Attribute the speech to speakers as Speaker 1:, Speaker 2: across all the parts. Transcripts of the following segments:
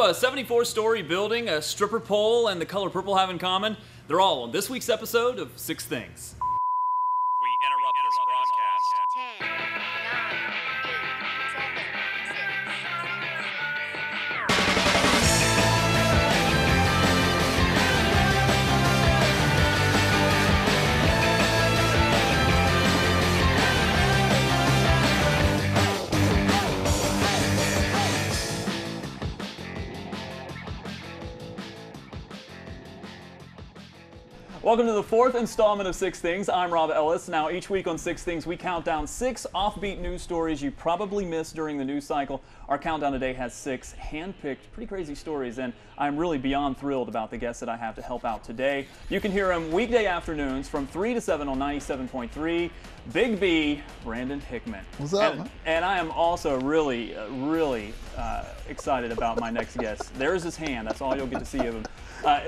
Speaker 1: a 74-story building, a stripper pole, and the color purple have in common? They're all on this week's episode of 6 Things.
Speaker 2: We interrupt this broadcast.
Speaker 3: 10, 9, 8, 7, 6.
Speaker 1: Welcome to the 4th installment of 6 Things. I'm Robb Ellis. Now, each week on 6 Things, we count down 6 offbeat news stories you probably missed during the news cycle. Our countdown today has 6 hand-picked, pretty crazy stories, and I'm really beyond thrilled about the guests that I have to help out today. You can hear them weekday afternoons from 3 to 7 on 97.3. Big B, Brandon Hickman.
Speaker 4: What's up, man?
Speaker 1: And I am also really excited about my next guest. There's his hand. That's all you'll get to see of him.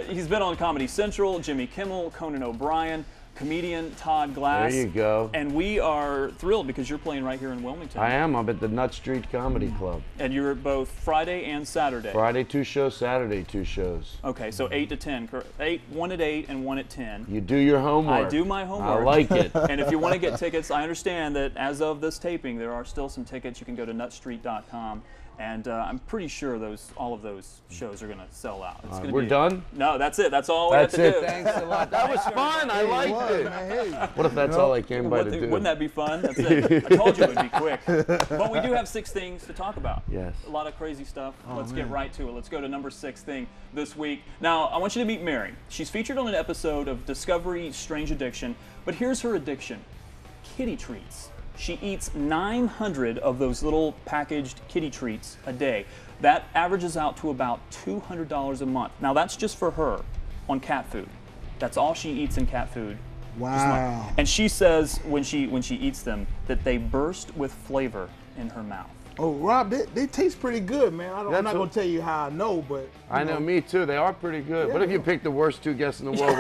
Speaker 1: He's been on Comedy Central, Jimmy Kimmel, Conan O'Brien, comedian Todd Glass.
Speaker 5: There you go.
Speaker 1: And we are thrilled because you're playing right here in Wilmington.
Speaker 5: I am. I'm at the Nut Street Comedy Club.
Speaker 1: And you're both Friday and Saturday.
Speaker 5: Friday 2 shows, Saturday 2 shows.
Speaker 1: Okay, so 8 to 10. 1 at 8 and 1 at 10.
Speaker 5: You do your homework.
Speaker 1: I do my homework.
Speaker 5: I like it.
Speaker 1: And if you want to get tickets, I understand that as of this taping, there are still some tickets. You can go to nutstreet.com. And I'm pretty sure all of those shows are going to sell out. It's gonna
Speaker 5: We're done?
Speaker 1: No, that's it. That's all we
Speaker 5: That's
Speaker 1: have to
Speaker 5: it.
Speaker 1: do.
Speaker 5: Thanks a lot. That was fun. I liked it.
Speaker 4: Man,
Speaker 5: What if that's all I came by to do?
Speaker 1: Wouldn't that be fun? That's it. I told you it would be quick. But we do have 6 things to talk about.
Speaker 5: Yes.
Speaker 1: A lot of crazy stuff. Let's get right to it. Let's go to number 6 thing this week. Now, I want you to meet Mary. She's featured on an episode of Discovery Strange Addiction, but here's her addiction: kitty treats. She eats 900 of those little packaged kitty treats a day. That averages out to about $200 a month. Now that's just for her on cat food. That's all she eats in cat food.
Speaker 4: Wow.
Speaker 1: And she says when she eats them that they burst with flavor in her mouth.
Speaker 4: Oh, Rob, they taste pretty good, man. I'm
Speaker 5: That's
Speaker 4: not going to tell you how I know, but...
Speaker 5: I know, me too. They are pretty good.
Speaker 4: Yeah.
Speaker 5: What if you picked the worst 2 guests in the world?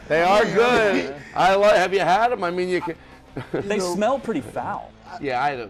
Speaker 5: They are good. Have you had them? I mean, you can...
Speaker 1: They smell pretty foul.
Speaker 5: Yeah,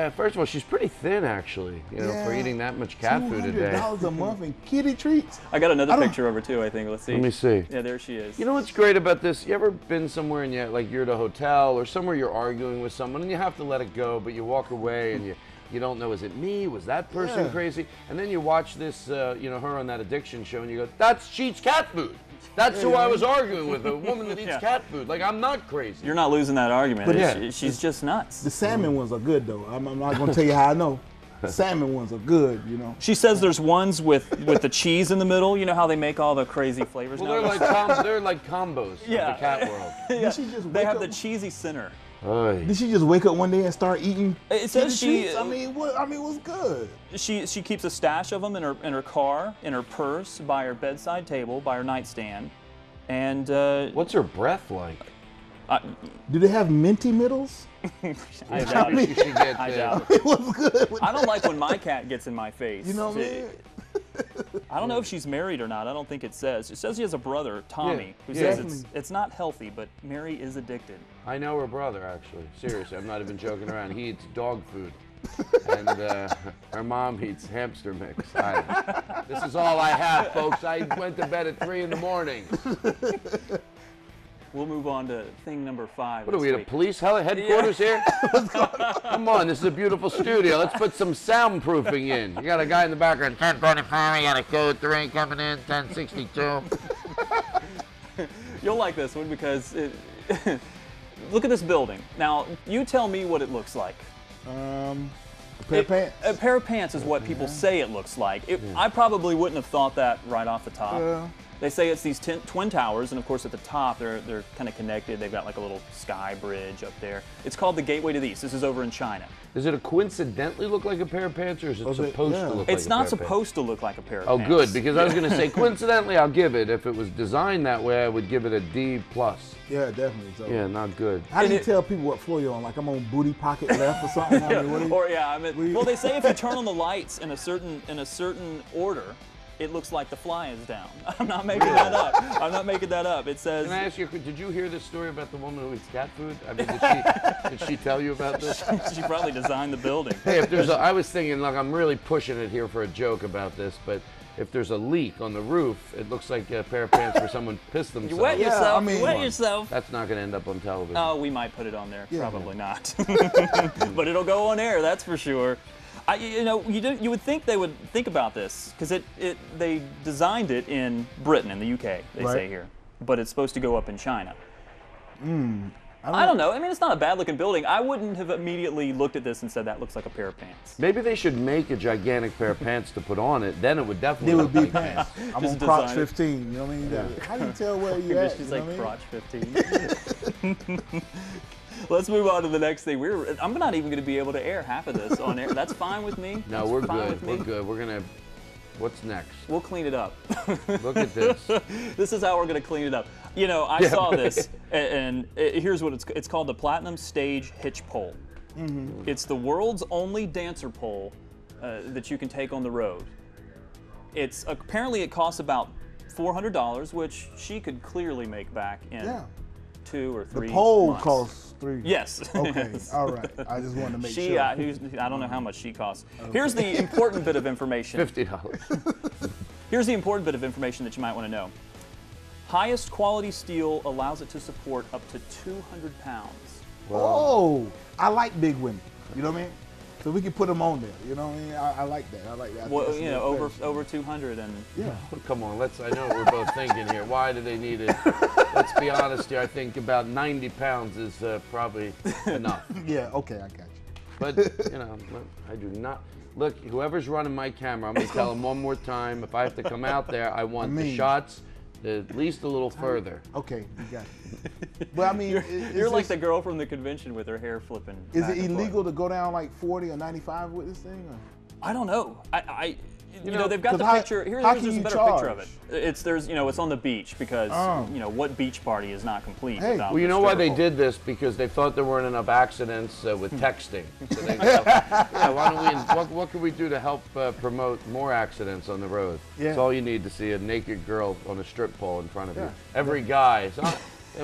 Speaker 5: first of all, she's pretty thin, actually, for eating that much cat food a day.
Speaker 4: $200 a month in kitty treats?
Speaker 1: I got another picture over too, I think. Let's see.
Speaker 5: Let me see.
Speaker 1: Yeah, there she is.
Speaker 5: You know what's great about this? You ever been somewhere and you're at a hotel or somewhere you're arguing with someone and you have to let it go, but you walk away and you don't know, is it me? Was that person crazy? And then you watch this, her on that addiction show and you go, she eats cat food. That's who I was arguing with, a woman that eats cat food. Like, I'm not crazy.
Speaker 1: You're not losing that argument.
Speaker 4: But
Speaker 1: She's just nuts.
Speaker 4: The salmon ones are good, though. I'm not going to tell you how I know. The salmon ones are good,
Speaker 1: She says there's ones with the cheese in the middle. You know how they make all the crazy flavors
Speaker 5: Well,
Speaker 1: now?
Speaker 5: they're like combos of the cat world.
Speaker 1: Yeah.
Speaker 4: She just
Speaker 1: They
Speaker 4: wake
Speaker 1: have
Speaker 4: up-
Speaker 1: the cheesy center.
Speaker 4: Did she just wake up one day and start eating
Speaker 1: It says
Speaker 4: kitty
Speaker 1: she.
Speaker 4: treats? I mean, what's good?
Speaker 1: She keeps a stash of them in her car, in her purse, by her bedside table, by her nightstand, and.
Speaker 5: What's her breath like?
Speaker 4: Do they have minty middles?
Speaker 1: I doubt it.
Speaker 5: You should get,
Speaker 1: I doubt
Speaker 4: It was good.
Speaker 1: I don't like when my cat gets in my face.
Speaker 4: You know what I mean?
Speaker 1: I don't know if she's married or not. I don't think it says. It says she has a brother, Tommy, who
Speaker 5: Yeah.
Speaker 1: says it's not healthy, but Mary is addicted.
Speaker 5: I know her brother, actually. Seriously, I'm not even joking around. He eats dog food. And her mom eats hamster mix. This is all I have, folks. I went to bed at 3 in the morning.
Speaker 1: We'll move on to thing number 5.
Speaker 5: What are we at a police headquarters here? Come on, this is a beautiful studio. Let's put some soundproofing in. You got a guy in the background, 1025, you got a code 3 coming in, 1062.
Speaker 1: You'll like this one because look at this building. Now, you tell me what it looks like.
Speaker 4: A pair of pants.
Speaker 1: A pair of pants is what people say it looks like. I probably wouldn't have thought that right off the top.
Speaker 4: Yeah.
Speaker 1: They say it's these twin towers, and of course at the top they're kind of connected. They've got like a little sky bridge up there. It's called the Gateway to the East. This is over in China.
Speaker 5: Does it coincidentally look like a pair of pants, or is it supposed to look like a pair of pants?
Speaker 1: It's not supposed to look like a pair of
Speaker 5: Oh,
Speaker 1: pants.
Speaker 5: good, because I was going to say, coincidentally, I'll give it. If it was designed that way, I would give it a D+.
Speaker 4: Yeah, definitely. So.
Speaker 5: Yeah, not good.
Speaker 4: How do you tell people what floor you're on? Like I'm on booty pocket left or something? I mean,
Speaker 1: Well, they say if you turn on the lights in a certain order, it looks like the fly is down. I'm not making that up. I'm not making that up. It says.
Speaker 5: Can I ask you, did you hear this story about the woman who eats cat food? I mean, did she tell you about this?
Speaker 1: She probably designed the building.
Speaker 5: Hey, if there's I was thinking, look, I'm really pushing it here for a joke about this, but if there's a leak on the roof, it looks like a pair of pants where someone pissed themselves.
Speaker 1: You wet yourself.
Speaker 4: I mean,
Speaker 1: you wet yourself.
Speaker 5: That's not going to end up on television.
Speaker 1: Oh, we might put it on there.
Speaker 4: Yeah.
Speaker 1: Probably not. But it'll go on air, that's for sure. You would think they would think about this because they designed it in Britain, in the UK, they say here, but it's supposed to go up in China. I don't know. I mean, it's not a bad-looking building. I wouldn't have immediately looked at this and said that looks like a pair of pants.
Speaker 5: Maybe they should make a gigantic pair of pants to put on it. Then it would definitely.
Speaker 4: It would be
Speaker 5: look like
Speaker 4: pants. I'm
Speaker 1: Just
Speaker 4: on crotch
Speaker 1: design it.
Speaker 4: 15. You know what I mean? How do you tell where you at?
Speaker 1: She's
Speaker 4: You know
Speaker 1: like
Speaker 4: what I mean?
Speaker 1: crotch 15. Let's move on to the next thing. I'm not even going to be able to air half of this on air. That's fine with me.
Speaker 5: No,
Speaker 1: That's
Speaker 5: we're
Speaker 1: fine
Speaker 5: good.
Speaker 1: with me.
Speaker 5: We're good. We're gonna. What's next?
Speaker 1: We'll clean it up.
Speaker 5: Look at this.
Speaker 1: This is how we're going to clean it up. You know, I saw this, and here's what it's called: the Platinum Stage Hitch Pole. It's the world's only dancer pole that you can take on the road. Apparently it costs about $400, which she could clearly make back in 2 or 3
Speaker 4: The pole
Speaker 1: months.
Speaker 4: costs $3.
Speaker 1: Yes.
Speaker 4: Okay.
Speaker 1: Yes.
Speaker 4: All right. I just wanted to make
Speaker 1: She,
Speaker 4: sure.
Speaker 1: I don't know how much she costs. Here's the important bit of information.
Speaker 5: $50.
Speaker 1: Here's the important bit of information that you might want to know. Highest quality steel allows it to support up to 200 pounds.
Speaker 4: Oh, I like big women. You know what I mean? So we can put them on there. You know what I mean? I like that. I like that. I think
Speaker 1: Well,
Speaker 4: that's
Speaker 1: you know,
Speaker 4: real fashion.
Speaker 1: over 200 and
Speaker 4: Yeah.
Speaker 5: Come on, I know what we're both thinking here. Why do they need it? Let's be honest here. I think about 90 pounds is probably enough.
Speaker 4: Yeah. Okay. I got you.
Speaker 5: But, you know, I do not. Look, whoever's running my camera, I'm going to tell him one more time. If I have to come out there, I want the shots at least a little further.
Speaker 4: Okay. You got it. But I mean,
Speaker 1: you're like the girl from the convention with her hair flipping.
Speaker 4: Is
Speaker 1: back
Speaker 4: it
Speaker 1: and forth.
Speaker 4: illegal to go down like 40 or 95 with this thing? Or?
Speaker 1: I don't know. You know, they've got
Speaker 4: 'cause
Speaker 1: the
Speaker 4: how-
Speaker 1: picture. Here's
Speaker 4: how
Speaker 1: a
Speaker 4: can you
Speaker 1: better picture of
Speaker 4: charge?
Speaker 1: it. It's on the beach because you know what beach party is not complete
Speaker 4: Hey.
Speaker 1: without.
Speaker 5: Well, you
Speaker 1: the
Speaker 5: know why
Speaker 1: stripper
Speaker 5: they
Speaker 1: pole.
Speaker 5: did this? Because they thought there weren't enough accidents with texting. So they go, yeah, why don't what can we do to help promote more accidents on the road?
Speaker 4: Yeah.
Speaker 5: It's all you need to see a naked girl on a strip pole in front of you.
Speaker 4: Yeah.
Speaker 5: Every guy. So,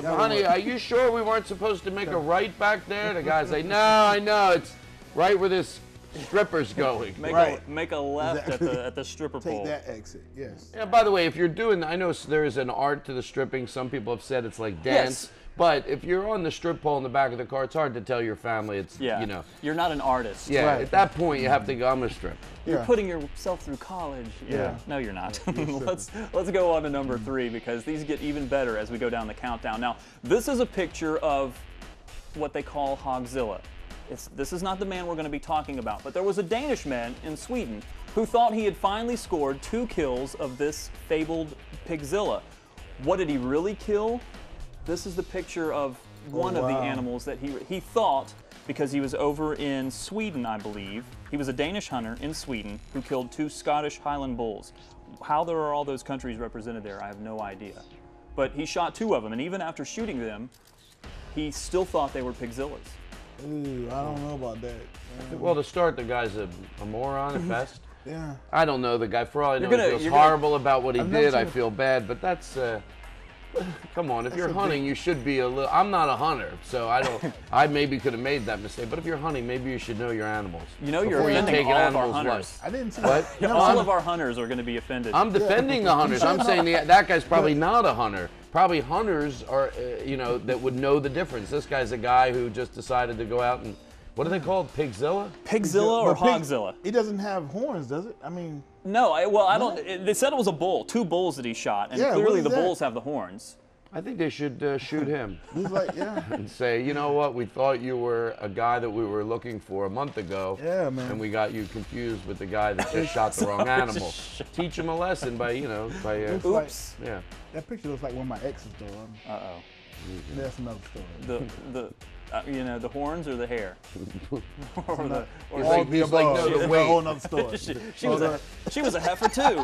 Speaker 5: honey,
Speaker 4: work.
Speaker 5: are you sure we weren't supposed to make a right back there? The guys say, no, I know. It's right where this stripper's going.
Speaker 1: Make a left
Speaker 4: Exactly.
Speaker 1: at the stripper
Speaker 4: Take
Speaker 1: pole.
Speaker 4: that exit. Yes.
Speaker 5: Yeah, by the way, if you're doing, I know there is an art to the stripping. Some people have said it's like dance.
Speaker 1: Yes.
Speaker 5: But if you're on the strip pole in the back of the car, it's hard to tell your family. It's,
Speaker 1: Yeah.
Speaker 5: you know.
Speaker 1: You're not an artist.
Speaker 5: Yeah,
Speaker 4: Right.
Speaker 5: at that point, you have to go, I'm a strip.
Speaker 1: You're
Speaker 4: Yeah.
Speaker 1: putting yourself through college.
Speaker 4: Yeah.
Speaker 1: No, you're not. let's go on to number 3 because these get even better as we go down the countdown. Now, this is a picture of what they call Hogzilla. This is not the man we're going to be talking about, but there was a Danish man in Sweden who thought he had finally scored 2 kills of this fabled pigzilla. What did he really kill? This is the picture of one of the animals that he thought, because he was over in Sweden, I believe. He was a Danish hunter in Sweden who killed 2 Scottish Highland bulls. How there are all those countries represented there, I have no idea. But he shot 2 of them, and even after shooting them, he still thought they were pigzillas.
Speaker 4: Ooh, I don't know about that.
Speaker 5: Well, to start, the guy's a moron at best.
Speaker 4: Yeah.
Speaker 5: I don't know the guy. For all I know,
Speaker 1: You're
Speaker 5: he
Speaker 1: gonna-
Speaker 5: feels horrible about what he
Speaker 4: I've never
Speaker 5: did.
Speaker 4: seen
Speaker 5: I
Speaker 4: it.
Speaker 5: feel bad, but that's... come on, if you're
Speaker 4: a
Speaker 5: hunting, you should be a little... I'm not a hunter, so I don't... I maybe could have made that mistake, but if you're hunting, maybe you should know your animals.
Speaker 1: You know, you're
Speaker 5: before you
Speaker 1: offending
Speaker 5: take an
Speaker 1: all of our
Speaker 5: animal's
Speaker 1: hunters.
Speaker 5: life.
Speaker 4: I didn't see
Speaker 5: What?
Speaker 4: that.
Speaker 1: Yeah,
Speaker 4: Never
Speaker 1: all
Speaker 4: seen
Speaker 1: of our hunters are going to be offended.
Speaker 5: I'm defending the hunters. I'm saying that guy's probably not a hunter. Probably hunters are, you know, that would know the difference. This guy's a guy who just decided to go out and, what are they called? Pigzilla?
Speaker 1: Pigzilla or
Speaker 4: But pig-
Speaker 1: Hogzilla?
Speaker 4: It doesn't have horns, does it? I mean,
Speaker 1: No, I don't. They said it was a bull, 2 bulls that he shot, and
Speaker 4: Yeah, what
Speaker 1: clearly
Speaker 4: is
Speaker 1: the
Speaker 4: that?
Speaker 1: bulls have the horns.
Speaker 5: I think they should shoot him
Speaker 4: it's like, yeah.
Speaker 5: and say, you know what, we thought you were a guy that we were looking for a month ago.
Speaker 4: Yeah, man.
Speaker 5: And we got you confused with the guy that just shot the wrong animal. Teach him a lesson by, you know, by,
Speaker 4: Looks like-
Speaker 1: Oops.
Speaker 5: yeah.
Speaker 4: That picture looks like one of my exes, though.
Speaker 1: Uh-oh.
Speaker 4: That's another story.
Speaker 1: You know, the horns or the hair? or the, or
Speaker 4: All the
Speaker 5: he's like,
Speaker 4: above.
Speaker 5: no, the
Speaker 4: It's a
Speaker 5: weight.
Speaker 4: whole nother story.
Speaker 1: she was a heifer too.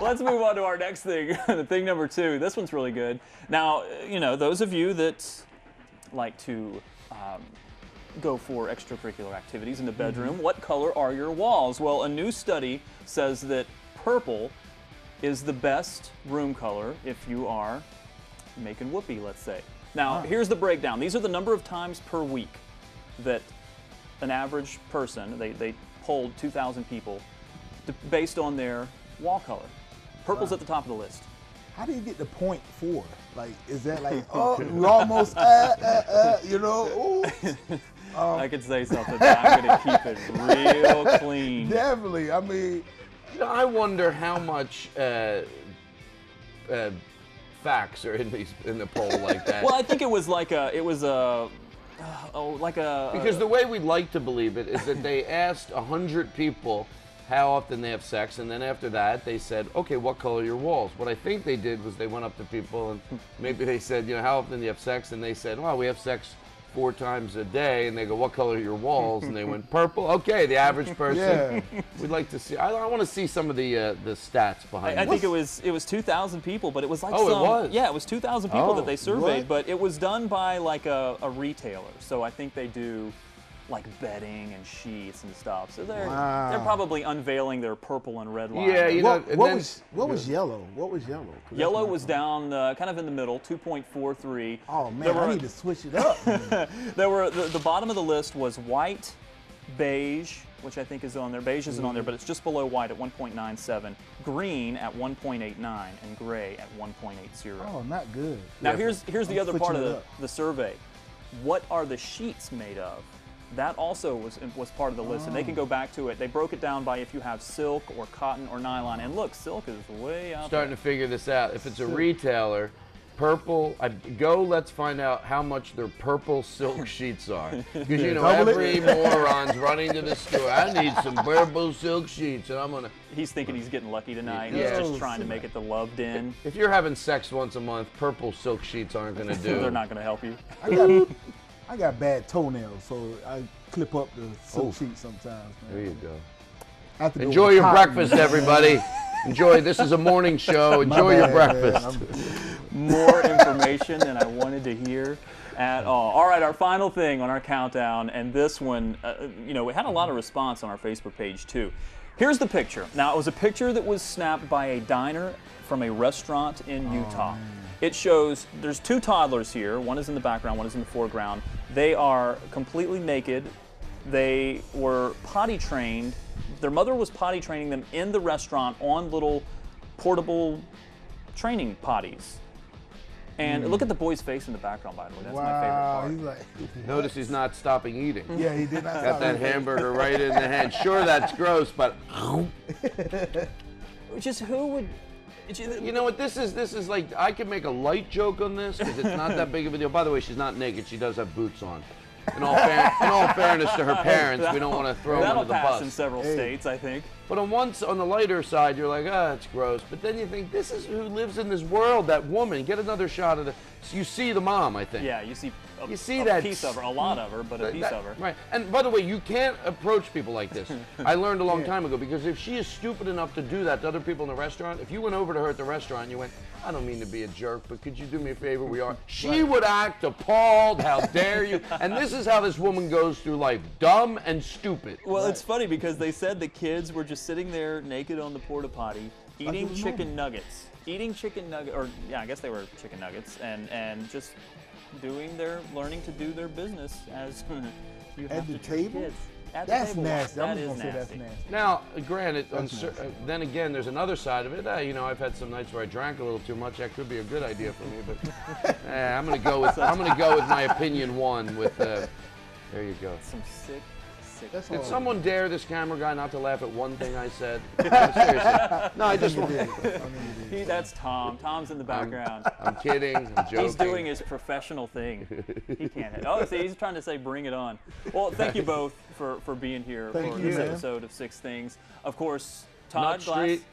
Speaker 1: Let's move on to our next thing. Thing number 2. This one's really good. Now, you know, those of you that like to go for extracurricular activities in the bedroom, what color are your walls? Well, a new study says that purple is the best room color if you are making whoopee, let's say. Now, here's the breakdown. These are the number of times per week that an average person, they polled 2,000 people based on their wall color. Purple's at the top of the list.
Speaker 4: How do you get the 0.4? Like, is that like, oh, you almost, you know, ooh.
Speaker 1: I could say something, but I'm going to keep it real clean.
Speaker 4: Definitely. I mean,
Speaker 5: You know, I wonder how much facts are in the poll like that.
Speaker 1: Well, I think it was like a,
Speaker 5: Because the way we'd like to believe it is that they asked 100 people how often they have sex, and then after that they said, okay, what color are your walls? What I think they did was they went up to people and maybe they said, you know, how often do you have sex? And they said, well, we have sex 4 times a day. And they go, what color are your walls? And they went, purple. Okay, the average person.
Speaker 4: Yeah.
Speaker 5: We'd like to see. I want to see some of the stats behind it.
Speaker 1: I think it was 2,000 people, but it was like
Speaker 5: Oh, it was?
Speaker 1: Yeah, it was 2,000 people that they surveyed,
Speaker 4: what?
Speaker 1: but it was done by like a retailer. So I think they do like bedding and sheets and stuff. So they're probably unveiling their purple and red line.
Speaker 5: Yeah, you know.
Speaker 4: What was yellow? What was yellow? 'Cause
Speaker 1: Yellow
Speaker 4: that's
Speaker 1: was down kind of in the middle, 2.43.
Speaker 4: Oh man, I need to switch it up.
Speaker 1: There were the bottom of the list was white, beige, which I think is on there. Beige isn't on there, but it's just below white at 1.97. Green at 1.89 and gray at 1.80.
Speaker 4: Oh, not good.
Speaker 1: Now here's the other part
Speaker 4: switching
Speaker 1: of
Speaker 4: it
Speaker 1: the survey. What are the sheets made of? That also was part of the list, and they can go back to it. They broke it down by if you have silk or cotton or nylon. And look, silk is way out
Speaker 5: Starting
Speaker 1: there.
Speaker 5: to figure this out. If it's a retailer, purple, let's find out how much their purple silk sheets are. Because, you know,
Speaker 4: Double
Speaker 5: every moron's running to the store. I need some purple silk sheets, and I'm going to...
Speaker 1: He's thinking he's getting lucky tonight.
Speaker 5: Yeah.
Speaker 1: He's just trying to make it the loved in.
Speaker 5: If you're having sex once a month, purple silk sheets aren't going to do.
Speaker 1: They're not going to help you.
Speaker 4: I got bad toenails, so I clip up the silk sheet sometimes. Man.
Speaker 5: There you go.
Speaker 4: I have to go
Speaker 5: Enjoy
Speaker 4: with
Speaker 5: your
Speaker 4: cotton.
Speaker 5: breakfast, everybody. Enjoy. This is a morning show. Enjoy your
Speaker 4: bad, man.
Speaker 5: breakfast.
Speaker 1: More information than I wanted to hear at all. All right, our final thing on our countdown, and this one, you know, we had a lot of response on our Facebook page too. Here's the picture. Now, it was a picture that was snapped by a diner from a restaurant in Utah. It shows there's 2 toddlers here. One is in the background, one is in the foreground. They are completely naked. They were potty trained. Their mother was potty training them in the restaurant on little portable training potties. And look at the boy's face in the background, by the way. That's my favorite part.
Speaker 4: He's like,
Speaker 5: Notice he's not stopping eating.
Speaker 4: yeah, he did not
Speaker 5: Got
Speaker 4: stop
Speaker 5: that
Speaker 4: eating.
Speaker 5: hamburger right in the hand. Sure, that's gross, but
Speaker 1: Just who would...
Speaker 5: you know what? This is like, I could make a light joke on this because it's not that big of a deal. By the way, she's not naked. She does have boots on. In all fairness to her parents, we don't want to throw them
Speaker 1: That'll
Speaker 5: under the
Speaker 1: pass in
Speaker 5: bus.
Speaker 1: several states, I think.
Speaker 5: But on the lighter side, you're like, ah, it's gross. But then you think, this is who lives in this world, that woman. Get another shot of you see the mom, I think.
Speaker 1: Yeah, you see a
Speaker 5: that
Speaker 1: piece of her, a lot of her, but a piece of her.
Speaker 5: Right. And by the way, you can't approach people like this. I learned a long time ago, because if she is stupid enough to do that to other people in the restaurant, if you went over to her at the restaurant and you went, I don't mean to be a jerk, but could you do me a favor? She would act appalled. How dare you? And this is how this woman goes through life, dumb and stupid.
Speaker 1: Well, it's funny because they said the kids were just sitting there naked on the porta potty, eating chicken nuggets. Or yeah, I guess they were chicken nuggets, and just learning to do their business as you have
Speaker 4: At the
Speaker 1: to treat
Speaker 4: table?
Speaker 1: kids. At the
Speaker 4: That's
Speaker 1: table.
Speaker 4: nasty.
Speaker 1: That
Speaker 4: I'm
Speaker 1: is
Speaker 4: just going to say that's
Speaker 1: nasty.
Speaker 4: nasty.
Speaker 5: Now, granted, then again, there's another side of it. You know, I've had some nights where I drank a little too much. That could be a good idea for me, but I'm gonna go with my opinion one. With there you go.
Speaker 1: Some sick.
Speaker 4: That's
Speaker 5: Did
Speaker 4: all.
Speaker 5: someone dare this camera guy not to laugh at one thing I said? Seriously. No, I just want.
Speaker 1: That's Tom. Tom's in the background.
Speaker 5: I'm kidding. I'm joking.
Speaker 1: He's doing his professional thing. He can't. Oh, see, he's trying to say, bring it on. Well, thank you both for being here
Speaker 4: Thank
Speaker 1: for
Speaker 4: you,
Speaker 1: this
Speaker 4: man.
Speaker 1: episode of 6 Things. Of course, Todd
Speaker 5: Nut
Speaker 1: Glass.
Speaker 5: Street.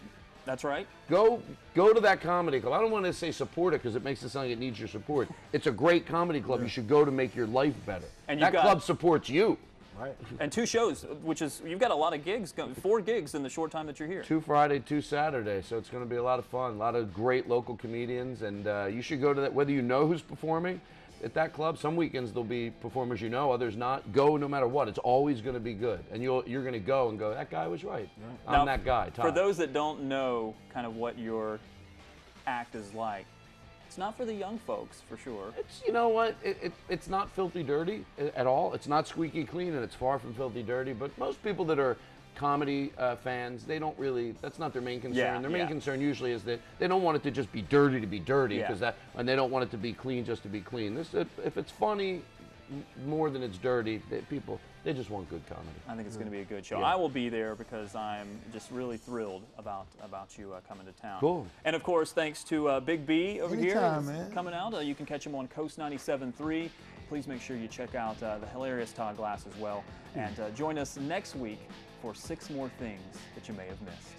Speaker 1: That's right.
Speaker 5: Go to that comedy club. I don't want to say support it because it makes it sound like it needs your support. It's a great comedy club. You should go to make your life better.
Speaker 1: And
Speaker 5: that club supports you.
Speaker 4: Right.
Speaker 1: And 2 shows, which is, you've got a lot of gigs, 4 gigs in the short time that you're here.
Speaker 5: 2 Friday, 2 Saturday, so it's going to be a lot of fun. A lot of great local comedians, and you should go to that, whether you know who's performing. at that club, some weekends there'll be performers you know, others not. Go no matter what. It's always going to be good. And you're going to go and go, that guy was right. I'm
Speaker 1: Now,
Speaker 5: that guy, Todd.
Speaker 1: For those that don't know kind of what your act is like, it's not for the young folks, for sure.
Speaker 5: It's, you know what, it's not filthy dirty at all. It's not squeaky clean, and it's far from filthy dirty. But most people that are comedy fans, they don't really, that's not their main concern.
Speaker 1: Yeah,
Speaker 5: their main concern usually is that they don't want it to just be dirty,
Speaker 1: Yeah.
Speaker 5: and they don't want it to be clean just to be clean. If it's funny more than it's dirty, they just want good comedy.
Speaker 1: I think it's going to be a good show.
Speaker 5: Yeah.
Speaker 1: I will be there because I'm just really thrilled about you coming to town.
Speaker 5: Cool.
Speaker 1: And of course, thanks to Big B over
Speaker 4: Anytime,
Speaker 1: here
Speaker 4: man.
Speaker 1: coming out. You can catch him on Coast 97.3. Please make sure you check out the hilarious Todd Glass as well. And join us next week for 6 more things that you may have missed.